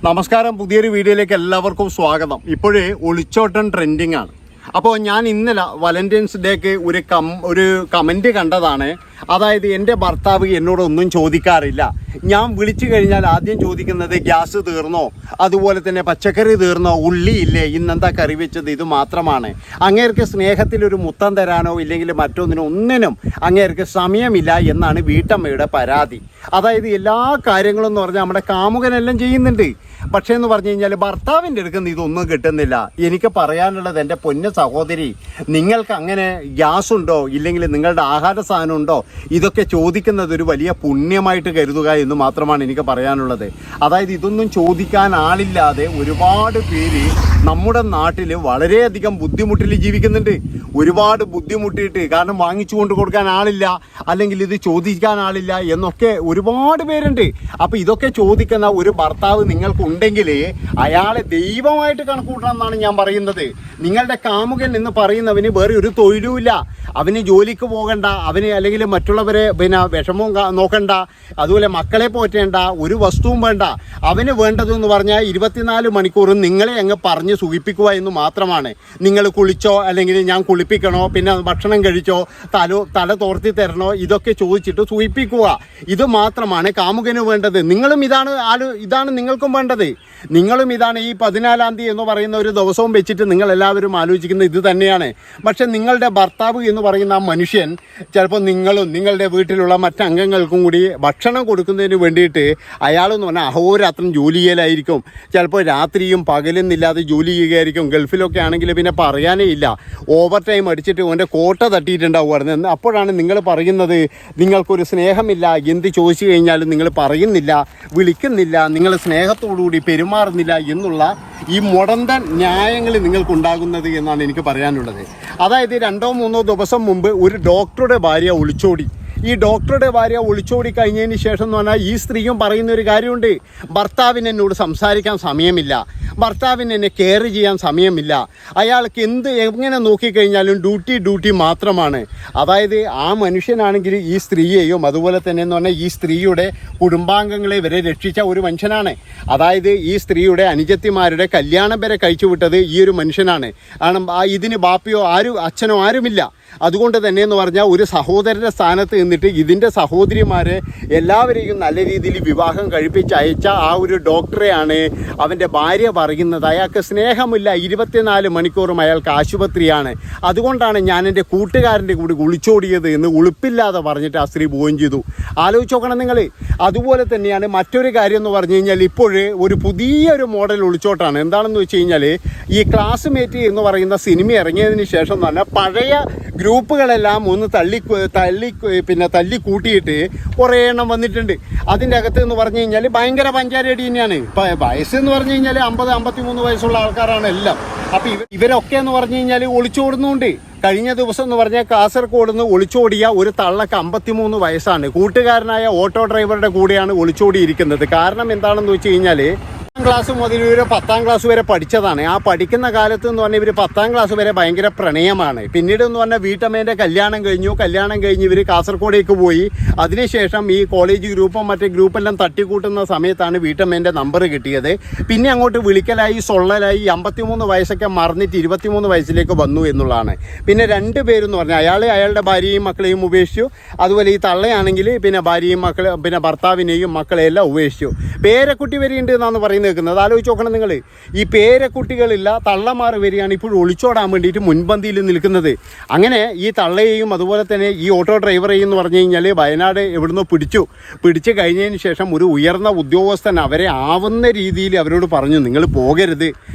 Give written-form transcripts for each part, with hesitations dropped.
നമസ്കാരം, പുതിയൊരു വീഡിയോയിലേക്ക് എല്ലാവർക്കും സ്വാഗതം. ഇപ്പോഴേ ഒളിച്ചോട്ടം ട്രെൻഡിങ് ആണ്. അപ്പോൾ ഞാൻ ഇന്നലെ വാലന്റൈൻസ് ഡേക്ക് ഒരു കമൻറ്റ് കണ്ടതാണ്. അതായത് എൻ്റെ ഭർത്താവ് എന്നോടൊന്നും ചോദിക്കാറില്ല. ഞാൻ വിളിച്ചു കഴിഞ്ഞാൽ ആദ്യം ചോദിക്കുന്നത് ഗ്യാസ് തീർന്നോ, അതുപോലെ തന്നെ പച്ചക്കറി തീർന്നോ, ഉള്ളിയില്ലേ, ഇന്നെന്താ കറി വെച്ചത്, ഇത് മാത്രമാണ്. അങ്ങേർക്ക് സ്നേഹത്തിലൊരു മുത്തം തരാനോ ഇല്ലെങ്കിൽ ഒന്നിനും അങ്ങേർക്ക് സമയമില്ല എന്നാണ് വീട്ടമ്മയുടെ പരാതി. അതായത് എല്ലാ കാര്യങ്ങളും എന്ന് പറഞ്ഞാൽ നമ്മുടെ കാമുകനെല്ലാം ചെയ്യുന്നുണ്ട്. പക്ഷേ എന്ന് പറഞ്ഞു കഴിഞ്ഞാൽ ഭർത്താവിൻ്റെ അടുക്കുന്ന ഇതൊന്നും കിട്ടുന്നില്ല. എനിക്ക് പറയാനുള്ളത്, എൻ്റെ പൊന്ന സഹോദരി, നിങ്ങൾക്ക് അങ്ങനെ ഗ്യാസ് ഉണ്ടോ ഇല്ലെങ്കിൽ നിങ്ങളുടെ ആഹാര സാധനം ഉണ്ടോ, ഇതൊക്കെ ചോദിക്കുന്നത് ഒരു വലിയ പുണ്യമായിട്ട് കരുതുക എന്ന് മാത്രമാണ് എനിക്ക് പറയാനുള്ളത്. അതായത് ഇതൊന്നും ചോദിക്കാൻ ആളില്ലാതെ ഒരുപാട് പേര് നമ്മുടെ നാട്ടിൽ വളരെയധികം ബുദ്ധിമുട്ടിൽ ജീവിക്കുന്നുണ്ട്. ഒരുപാട് ബുദ്ധിമുട്ടിയിട്ട്, കാരണം വാങ്ങിച്ചു കൊണ്ട് കൊടുക്കാൻ ആളില്ല, അല്ലെങ്കിൽ ഇത് ചോദിക്കാൻ ആളില്ല എന്നൊക്കെ ഒരുപാട് പേരുണ്ട്. അപ്പോൾ ഇതൊക്കെ ചോദിക്കുന്ന ഒരു ഭർത്താവ് നിങ്ങൾക്കുണ്ടെങ്കിൽ അയാളെ ദൈവമായിട്ട് കണക്കൂട്ടണം എന്നാണ് ഞാൻ പറയുന്നത്. നിങ്ങളുടെ കാമുകൻ എന്ന് പറയുന്നവന് വേറെ ഒരു തൊഴിലുമില്ല. അവന് ജോലിക്ക് പോകണ്ട, അവന് അല്ലെങ്കിൽ മറ്റുള്ളവരെ വിഷമവും നോക്കണ്ട, അതുപോലെ മക്കളെ പോറ്റേണ്ട, ഒരു വസ്തുവും വേണ്ട. അവന് വേണ്ടതെന്ന് പറഞ്ഞാൽ 24 മണിക്കൂറും നിങ്ങളെ അങ്ങ് പറഞ്ഞ് സുഖിപ്പിക്കുക എന്ന് മാത്രമാണ്. നിങ്ങൾ കുളിച്ചോ, അല്ലെങ്കിൽ ഞാൻ കുളിപ്പിക്കണോ, പിന്നെ ഭക്ഷണം കഴിച്ചോ, തല തോർത്തി തരണോ, ഇതൊക്കെ ചോദിച്ചിട്ട് സുഖിപ്പിക്കുക. ഇത് മാത്രമാണ് കാമുകന് വേണ്ടത്. നിങ്ങളും ഇതാണ് നിങ്ങൾക്കും വേണ്ടത്. നിങ്ങളും ഇതാണ് ഈ 14-ാം തീയതി എന്ന് പറയുന്ന ഒരു ദിവസവും വെച്ചിട്ട് നിങ്ങളെല്ലാവരും ആലോചിക്കുന്നത് ഇത് തന്നെയാണ്. പക്ഷെ നിങ്ങളുടെ ഭർത്താവ് എന്ന് പറയുന്ന ആ മനുഷ്യൻ ചിലപ്പോൾ നിങ്ങളും നിങ്ങളുടെ വീട്ടിലുള്ള മറ്റംഗങ്ങൾക്കും കൂടി ഭക്ഷണം കൊടുക്കുന്നതിന് വേണ്ടിയിട്ട് അയാളെന്ന് പറഞ്ഞാൽ അഹോരാത്രം ജോലി ചെയ്യലായിരിക്കും. ചിലപ്പോൾ രാത്രിയും പകലെന്നില്ലാതെ ജോലി ചെയ്യുകയായിരിക്കും. ഗൾഫിലൊക്കെ ആണെങ്കിൽ പിന്നെ പറയാനേ ഇല്ല. ഓവർ ടൈം അടിച്ചിട്ട് ഓൻ്റെ കോട്ട തട്ടിയിട്ടുണ്ടാവുമായിരുന്നു. അപ്പോഴാണ് നിങ്ങൾ പറയുന്നത് നിങ്ങൾക്കൊരു സ്നേഹമില്ല, എന്ത് ചോദിച്ചു കഴിഞ്ഞാലും നിങ്ങൾ പറയുന്നില്ല, വിളിക്കുന്നില്ല, നിങ്ങൾ സ്നേഹത്തോടുകൂടി പെരുമാറുന്നില്ല എന്നുള്ള ഈ മുടന്തൻ ന്യായങ്ങൾ നിങ്ങൾക്കുണ്ടാകുന്നത് എന്നാണ് എനിക്ക് പറയാനുള്ളത്. അതായത് 2-3 ദിവസം മുമ്പ് ഒരു ഡോക്ടറുടെ ഭാര്യ ഒളിച്ചോടി. ഈ ഡോക്ടറുടെ ഭാര്യ ഒളിച്ചോടി കഴിഞ്ഞതിന് ശേഷം എന്ന് പറഞ്ഞാൽ ഈ സ്ത്രീയും പറയുന്ന ഒരു കാര്യമുണ്ട്. ഭർത്താവിന് എന്നോട് സംസാരിക്കാൻ സമയമില്ല, ഭർത്താവിന് എന്നെ കെയർ ചെയ്യാൻ സമയമില്ല, അയാൾക്ക് എങ്ങനെ നോക്കിക്കഴിഞ്ഞാലും ഡ്യൂട്ടി മാത്രമാണ്. അതായത് ആ മനുഷ്യനാണെങ്കിൽ ഈ സ്ത്രീയെയും അതുപോലെ തന്നെ എന്ന് പറഞ്ഞാൽ ഈ സ്ത്രീയുടെ കുടുംബാംഗങ്ങളെ വരെ രക്ഷിച്ച ഒരു മനുഷ്യനാണ്. അതായത് ഈ സ്ത്രീയുടെ അനുജത്തിമാരുടെ കല്യാണം വരെ കഴിച്ചു വിട്ടത് ഈ ഒരു മനുഷ്യനാണ്. കാരണം ഇതിന് ബാപ്പയോ അച്ഛനോ ആരുമില്ല. അതുകൊണ്ട് തന്നെ എന്ന് പറഞ്ഞാൽ ഒരു സഹോദരൻ്റെ സ്ഥാനത്ത് നിന്നിട്ട് ഇതിൻ്റെ സഹോദരിമാരെ എല്ലാവരെയും നല്ല രീതിയിൽ വിവാഹം കഴിപ്പിച്ച് അയച്ച ആ ഒരു ഡോക്ടറെയാണ് അവൻ്റെ ഭാര്യ പറയുന്നത് അയാൾക്ക് സ്നേഹമില്ല, 24 മണിക്കൂറും അയാൾക്ക് ആശുപത്രിയാണ്, അതുകൊണ്ടാണ് ഞാൻ എൻ്റെ കൂട്ടുകാരൻ്റെ കൂടി ഒളിച്ചോടിയത് എന്ന് ഉളുപ്പില്ലാതെ പറഞ്ഞിട്ട് ആ സ്ത്രീ പോവുകയും ചെയ്തു. ആലോചിച്ച് നോക്കണം നിങ്ങൾ. അതുപോലെ തന്നെയാണ് മറ്റൊരു കാര്യം എന്ന് പറഞ്ഞു കഴിഞ്ഞാൽ ഇപ്പോഴേ ഒരു പുതിയൊരു മോഡൽ ഒളിച്ചോട്ടാണ്. എന്താണെന്ന് വെച്ച് കഴിഞ്ഞാൽ ഈ ക്ലാസ്മേറ്റ് എന്ന് പറയുന്ന സിനിമ ഇറങ്ങിയതിന് ശേഷം എന്ന് പറഞ്ഞാൽ പഴയ ഗ്രൂപ്പുകളെല്ലാം ഒന്ന് തല്ലി കൂട്ടിയിട്ട് കുറേ എണ്ണം വന്നിട്ടുണ്ട്. അതിൻ്റെ അകത്ത് എന്ന് പറഞ്ഞു കഴിഞ്ഞാൽ ഭയങ്കര പഞ്ചാരടി തന്നെയാണ്. വയസ്സ് എന്ന് പറഞ്ഞു കഴിഞ്ഞാൽ 50-53 വയസ്സുള്ള ആൾക്കാരാണ് എല്ലാം. അപ്പോൾ ഇവരൊക്കെ എന്ന് പറഞ്ഞു കഴിഞ്ഞാൽ ഒളിച്ചോടുന്നുണ്ട്. കഴിഞ്ഞ ദിവസം എന്ന് പറഞ്ഞാൽ കാസർഗോഡ് നിന്ന് ഒളിച്ചോടിയ ഒരു തള്ളക്ക് 53 വയസ്സാണ്. കൂട്ടുകാരനായ ഓട്ടോ ഡ്രൈവറുടെ കൂടെയാണ് ഒളിച്ചോടിയിരിക്കുന്നത്. കാരണം എന്താണെന്ന് വെച്ച് കഴിഞ്ഞാൽ 10ാം ക്ലാസ് മുതൽ ഇവർ 10ാം ക്ലാസ് വരെ പഠിച്ചതാണ്. ആ പഠിക്കുന്ന കാലത്ത് എന്ന് പറഞ്ഞാൽ ഇവർ 10ാം ക്ലാസ് വരെ ഭയങ്കര പ്രണയമാണ്. പിന്നീട് എന്ന് പറഞ്ഞാൽ വീട്ടമ്മേൻ്റെ കല്യാണം കഴിഞ്ഞ് ഇവർ കാസർഗോഡേക്ക് പോയി. അതിനുശേഷം ഈ കോളേജ് ഗ്രൂപ്പും മറ്റേ ഗ്രൂപ്പെല്ലാം തട്ടിക്കൂട്ടുന്ന സമയത്താണ് വീട്ടമ്മേൻ്റെ നമ്പർ കിട്ടിയത്. പിന്നെ അങ്ങോട്ട് വിളിക്കലായി, സൊള്ളലായി, 53 വയസ്സൊക്കെ മറന്നിട്ട് 23 വയസ്സിലേക്ക് വന്നു എന്നുള്ളതാണ്. പിന്നെ 2 പേരെന്ന് പറഞ്ഞാൽ അയാളുടെ ഭാര്യയും മക്കളെയും ഉപേക്ഷിച്ചു. അതുപോലെ ഈ തള്ളയാണെങ്കിൽ പിന്നെ ഭാര്യയും പിന്നെ ഭർത്താവിനെയും മക്കളെയെല്ലാം ഉപേക്ഷിച്ചു. പേരക്കുട്ടി വരെയുണ്ട് എന്നാണ് പറയുന്നത്. ആലോചിച്ച് നോക്കണം നിങ്ങൾ. ഈ പേരക്കുട്ടികളില്ല തള്ളമാർ വരികയാണ് ഇപ്പോൾ ഒളിച്ചോടാൻ വേണ്ടിയിട്ട് മുൻപന്തിയിൽ നിൽക്കുന്നത്. അങ്ങനെ ഈ തള്ളയെയും അതുപോലെ തന്നെ ഈ ഓട്ടോ ഡ്രൈവറെയും എന്ന് പറഞ്ഞു കഴിഞ്ഞാൽ വയനാട് എവിടുന്നോ പിടിച്ചു കഴിഞ്ഞതിന് ശേഷം ഒരു ഉയർന്ന ഉദ്യോഗസ്ഥൻ അവരെ ആവുന്ന രീതിയിൽ അവരോട് പറഞ്ഞു, നിങ്ങൾ പോകരുത്,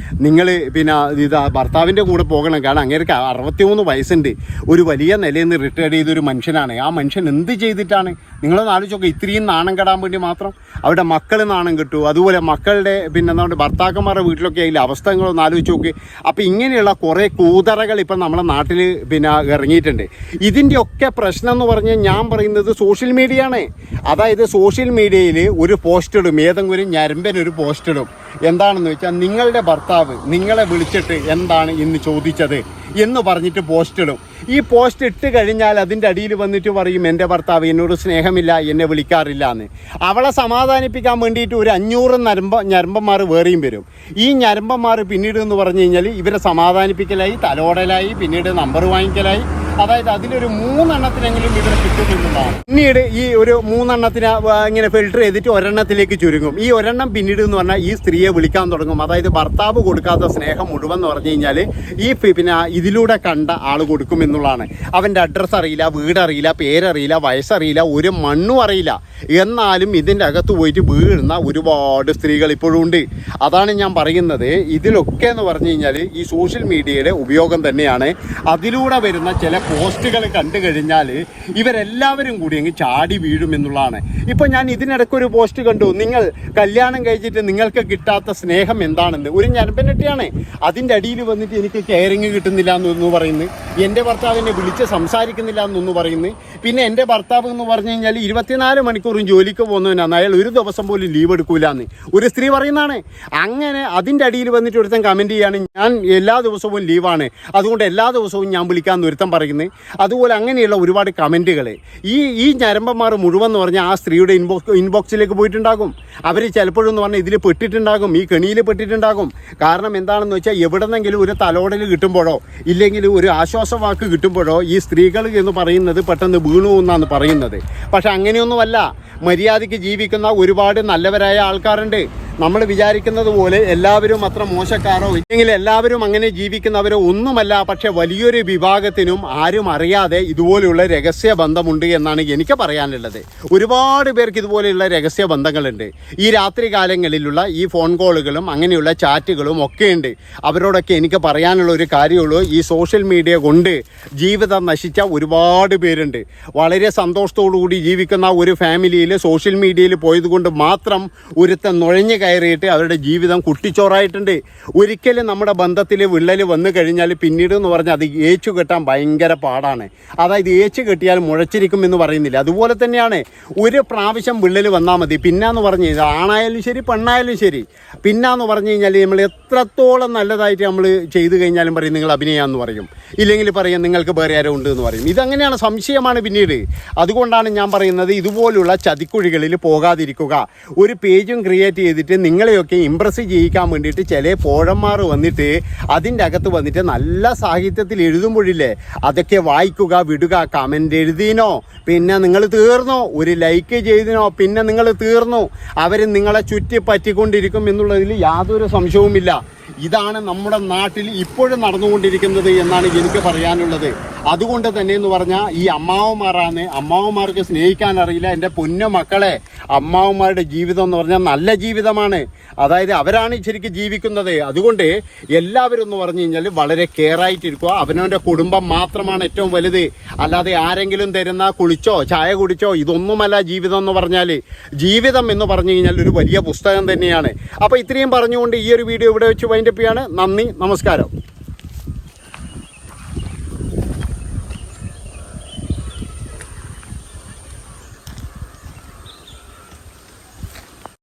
നിങ്ങൾ പിന്നെ ഭർത്താവിൻ്റെ കൂടെ പോകണം. കാരണം അങ്ങേർക്ക് 63 വയസ്സുണ്ട്, ഒരു വലിയ നിലയിൽ നിന്ന് റിട്ടയർഡ് ചെയ്തൊരു മനുഷ്യനാണ്. ആ മനുഷ്യൻ എന്ത് ചെയ്തിട്ടാണ്? നിങ്ങളൊന്ന് ആലോചിച്ച് നോക്കുക. ഇത്രയും നാണം കെടാൻ വേണ്ടി മാത്രം അവിടെ മക്കൾ നാണം കിട്ടു. അതുപോലെ മക്കളുടെ പിന്നെ എന്താണ് ഭർത്താക്കന്മാരുടെ വീട്ടിലൊക്കെ അതിൽ അവസ്ഥകളൊന്ന് ആലോചിച്ച് നോക്കി. അപ്പോൾ ഇങ്ങനെയുള്ള കുറേ കൂതറകൾ ഇപ്പം നമ്മുടെ നാട്ടിൽ പിന്നെ ഇറങ്ങിയിട്ടുണ്ട്. ഇതിൻ്റെയൊക്കെ പ്രശ്നം എന്ന് പറഞ്ഞാൽ ഞാൻ പറയുന്നത് സോഷ്യൽ മീഡിയ ആണ്. അതായത് സോഷ്യൽ മീഡിയയിൽ ഒരു പോസ്റ്റ് ഇടും, ഏതെങ്കിലും ഒരു ഞരമ്പനൊരു പോസ്റ്റ് ഇടും. എന്താണെന്ന് വെച്ചാൽ നിങ്ങളുടെ ഭർത്താവ് നിങ്ങളെ വിളിച്ചിട്ട് എന്താണ് ഇന്ന് ചോദിച്ചത് എന്ന് പറഞ്ഞിട്ട് പോസ്റ്റ് ഇടും. ഈ പോസ്റ്റ് ഇട്ട് കഴിഞ്ഞാൽ അതിൻ്റെ അടിയിൽ വന്നിട്ട് പറയും എൻ്റെ ഭർത്താവ് എന്നോട് സ്നേഹമില്ല, എന്നെ വിളിക്കാറില്ല എന്ന്. അവളെ സമാധാനിപ്പിക്കാൻ വേണ്ടിയിട്ട് ഒരു 500 ഞരമ്പന്മാർ വേറെയും വരും. ഈ ഞരമ്പന്മാർ പിന്നീട് എന്ന് പറഞ്ഞു കഴിഞ്ഞാൽ ഇവരെ സമാധാനിപ്പിക്കലായി, തലോടലായി, പിന്നീട് നമ്പർ വാങ്ങിക്കലായി. അതായത് അതിലൊരു 3 എണ്ണത്തിനെങ്കിലും ഇവരെ കിട്ടുമെന്നുള്ളതാണ്. പിന്നീട് ഈ ഒരു 3 എണ്ണത്തിനെ ഇങ്ങനെ ഫിൽട്ടർ ചെയ്തിട്ട് ഒരെണ്ണത്തിലേക്ക് ചുരുങ്ങും. ഈ ഒരെണ്ണം പിന്നീട് എന്ന് പറഞ്ഞാൽ ഈ സ്ത്രീയെ വിളിക്കാൻ തുടങ്ങും. അതായത് ഭർത്താവ് കൊടുക്കാത്ത സ്നേഹം മുഴുവൻ എന്ന് പറഞ്ഞു കഴിഞ്ഞാൽ ഈ പിന്നെ ഇതിലൂടെ കണ്ട ആൾ കൊടുക്കുമെന്നുള്ളതാണ്. അവൻ്റെ അഡ്രസ്സ് അറിയില്ല, വീടറിയില്ല, പേരറിയില്ല, വയസ്സറിയില്ല, ഒരു മണ്ണും അറിയില്ല. എന്നാലും ഇതിൻ്റെ അകത്ത് പോയിട്ട് വീഴുന്ന ഒരുപാട് സ്ത്രീകൾ ഇപ്പോഴും ഉണ്ട്. അതാണ് ഞാൻ പറയുന്നത്. ഇതിലൊക്കെ എന്ന് പറഞ്ഞു കഴിഞ്ഞാൽ ഈ സോഷ്യൽ മീഡിയയുടെ ഉപയോഗം തന്നെയാണ്. അതിലൂടെ വരുന്ന ചില പോസ്റ്റുകൾ കണ്ടു കഴിഞ്ഞാൽ ഇവരെല്ലാവരും കൂടി അങ്ങ് ചാടി വീഴുമെന്നുള്ളതാണ്. ഇപ്പോൾ ഞാൻ ഇതിനിടയ്ക്കൊരു പോസ്റ്റ് കണ്ടു, നിങ്ങൾ കല്യാണം കഴിച്ചിട്ട് നിങ്ങൾക്ക് കിട്ടാത്ത സ്നേഹം എന്താണെന്ന്. ഒരു ഞരമ്പനെട്ടിയാണ്. അതിൻ്റെ അടിയിൽ വന്നിട്ട് എനിക്ക് കെയറിങ് കിട്ടുന്നില്ല എന്നൊന്ന് പറയുന്നു, എൻ്റെ ഭർത്താവിനെ വിളിച്ച് സംസാരിക്കുന്നില്ല എന്നൊന്ന് പറയുന്നു. പിന്നെ എൻ്റെ ഭർത്താവ് എന്ന് പറഞ്ഞു കഴിഞ്ഞാൽ 24 മണിക്കൂറും ജോലിക്ക് പോകുന്നവനാണ്, അയാൾ ഒരു ദിവസം പോലും ലീവ് എടുക്കൂല എന്ന് ഒരു സ്ത്രീ പറയുന്നതാണ്. അങ്ങനെ അതിൻ്റെ അടിയിൽ വന്നിട്ട് ഒരുത്തൻ കമൻറ്റ് ചെയ്യാണ്, ഞാൻ എല്ലാ ദിവസവും ലീവാണ്, അതുകൊണ്ട് എല്ലാ ദിവസവും ഞാൻ വിളിക്കാമെന്ന് ഒരുത്തൻ പറയുന്നത്. അതുപോലെ അങ്ങനെയുള്ള ഒരുപാട് കമൻറ്റുകൾ ഈ ഞരമ്പന്മാർ മുഴുവൻ എന്ന് പറഞ്ഞാൽ ആ സ്ത്രീയുടെ ഇൻബോക്സിലേക്ക് പോയിട്ടുണ്ടാകും. അവർ ചിലപ്പോഴെന്ന് പറഞ്ഞാൽ ഇതിൽ പെട്ടിട്ടുണ്ടാകും, ഈ കെണിയിൽ പെട്ടിട്ടുണ്ടാകും. കാരണം എന്താണെന്ന് വെച്ചാൽ എവിടെന്നെങ്കിലും ഒരു തലോടൽ കിട്ടുമ്പോഴോ ഇല്ലെങ്കിൽ ഒരു ആശ്വാസവാക്ക് കിട്ടുമ്പോഴോ ഈ സ്ത്രീകൾ എന്ന് പറയുന്നത് പെട്ടെന്ന് വീണു എന്നാണ് പറയുന്നത്. പക്ഷെ അങ്ങനെയൊന്നുമല്ല. മര്യാദയ്ക്ക് ജീവിക്കുന്ന ഒരുപാട് നല്ലവരായ ആൾക്കാരുണ്ട്. നമ്മൾ വിചാരിക്കുന്നത് പോലെ എല്ലാവരും അത്ര മോശക്കാരോ ഇല്ലെങ്കിൽ എല്ലാവരും അങ്ങനെ ജീവിക്കുന്നവരോ ഒന്നുമല്ല. പക്ഷെ വലിയൊരു വിഭാഗത്തിനും ആരും അറിയാതെ ഇതുപോലെയുള്ള രഹസ്യ ബന്ധമുണ്ട് എന്നാണ് എനിക്ക് പറയാനുള്ളത്. ഒരുപാട് പേർക്ക് ഇതുപോലെയുള്ള രഹസ്യ ബന്ധങ്ങളുണ്ട്. ഈ രാത്രി കാലങ്ങളിലുള്ള ഈ ഫോൺ കോളുകളും അങ്ങനെയുള്ള ചാറ്റുകളും ഒക്കെ ഉണ്ട്. അവരോടൊക്കെ എനിക്ക് പറയാനുള്ള ഒരു കാര്യമുള്ളൂ, ഈ സോഷ്യൽ മീഡിയ കൊണ്ട് ജീവിതം നശിച്ച ഒരുപാട് പേരുണ്ട്. വളരെ സന്തോഷത്തോടു കൂടി ജീവിക്കുന്ന ഒരു ഫാമിലിയിൽ സോഷ്യൽ മീഡിയയിൽ പോയത് കൊണ്ട് മാത്രം ഒരുത്തൻ നുഴഞ്ഞു കയറിയിട്ട് അവരുടെ ജീവിതം കുട്ടിച്ചോറായിട്ടുണ്ട്. ഒരിക്കലും നമ്മുടെ ബന്ധത്തിൽ വിള്ളൽ വന്നു കഴിഞ്ഞാൽ പിന്നീട് എന്ന് പറഞ്ഞാൽ അത് ഏച്ചു കെട്ടാൻ ഭയങ്കര പാടാണ്. അതായത് ഏച്ചു കെട്ടിയാൽ മുഴച്ചിരിക്കും എന്ന് പറയുന്നില്ല, അതുപോലെ തന്നെയാണ്. ഒരു പ്രാവശ്യം വിള്ളൽ വന്നാൽ മതി. പിന്നാന്ന് പറഞ്ഞു കഴിഞ്ഞാൽ ആണായാലും ശരി പെണ്ണായാലും ശരി, പിന്നാന്ന് പറഞ്ഞു കഴിഞ്ഞാൽ നമ്മൾ എത്രത്തോളം നല്ലതായിട്ട് നമ്മൾ ചെയ്തു കഴിഞ്ഞാലും പറയും നിങ്ങൾ അഭിനയാന്ന് പറയും, ഇല്ലെങ്കിൽ പറയും നിങ്ങൾക്ക് വേറെ ആരോ ഉണ്ട് എന്ന് പറയും. ഇതങ്ങനെയാണ്, സംശയമാണ് പിന്നീട്. അതുകൊണ്ടാണ് ഞാൻ പറയുന്നത് ഇതുപോലുള്ള ചതിക്കുഴികളിൽ പോകാതിരിക്കുക. ഒരു പേജും ക്രിയേറ്റ് ചെയ്തിട്ട് നിങ്ങളെയൊക്കെ ഇംപ്രസ് ചെയ്യിക്കാൻ വേണ്ടിയിട്ട് ചില പോഴന്മാർ വന്നിട്ട് അതിൻ്റെ അകത്ത് വന്നിട്ട് നല്ല സാഹിത്യത്തിൽ എഴുതുമ്പോഴില്ലേ അതൊക്കെ വായിക്കുക, വിടുക. കമൻ്റ് എഴുതിനോ പിന്നെ നിങ്ങൾ തീർന്നോ, ഒരു ലൈക്ക് ചെയ്തിനോ പിന്നെ നിങ്ങൾ തീർന്നു. അവർ നിങ്ങളെ ചുറ്റി പറ്റിക്കൊണ്ടിരിക്കും എന്നുള്ളതിൽ യാതൊരു സംശയവുമില്ല. ഇതാണ് നമ്മുടെ നാട്ടിൽ ഇപ്പോഴും നടന്നുകൊണ്ടിരിക്കുന്നത് എന്നാണ് എനിക്ക് പറയാനുള്ളത്. അതുകൊണ്ട് തന്നെ എന്ന് പറഞ്ഞാൽ ഈ അമ്മാവന്മാരാണ്, അമ്മാവന്മാർക്ക് സ്നേഹിക്കാൻ അറിയില്ല. എൻ്റെ പൊന്നു മക്കളെ, അമ്മാവന്മാരുടെ ജീവിതം എന്ന് പറഞ്ഞാൽ നല്ല ജീവിതമാണ്. അതായത് അവരാണ് ശരിക്കും ജീവിക്കുന്നത്. അതുകൊണ്ട് എല്ലാവരും എന്ന് പറഞ്ഞു കഴിഞ്ഞാൽ വളരെ കെയറായിട്ടിരിക്കുക. അവനവൻ്റെ കുടുംബം മാത്രമാണ് ഏറ്റവും വലുത്. അല്ലാതെ ആരെങ്കിലും തരുന്ന കുളിച്ചോ ചായ കുടിച്ചോ ഇതൊന്നുമല്ല ജീവിതം എന്ന് പറഞ്ഞാൽ. ജീവിതം എന്ന് പറഞ്ഞു കഴിഞ്ഞാൽ ഒരു വലിയ പുസ്തകം തന്നെയാണ്. അപ്പോൾ ഇത്രയും പറഞ്ഞുകൊണ്ട് ഈ ഒരു വീഡിയോ ഇവിടെ വെച്ച് വൈൻഡപ്പ് ചെയ്യാണ്. നന്ദി, നമസ്കാരം.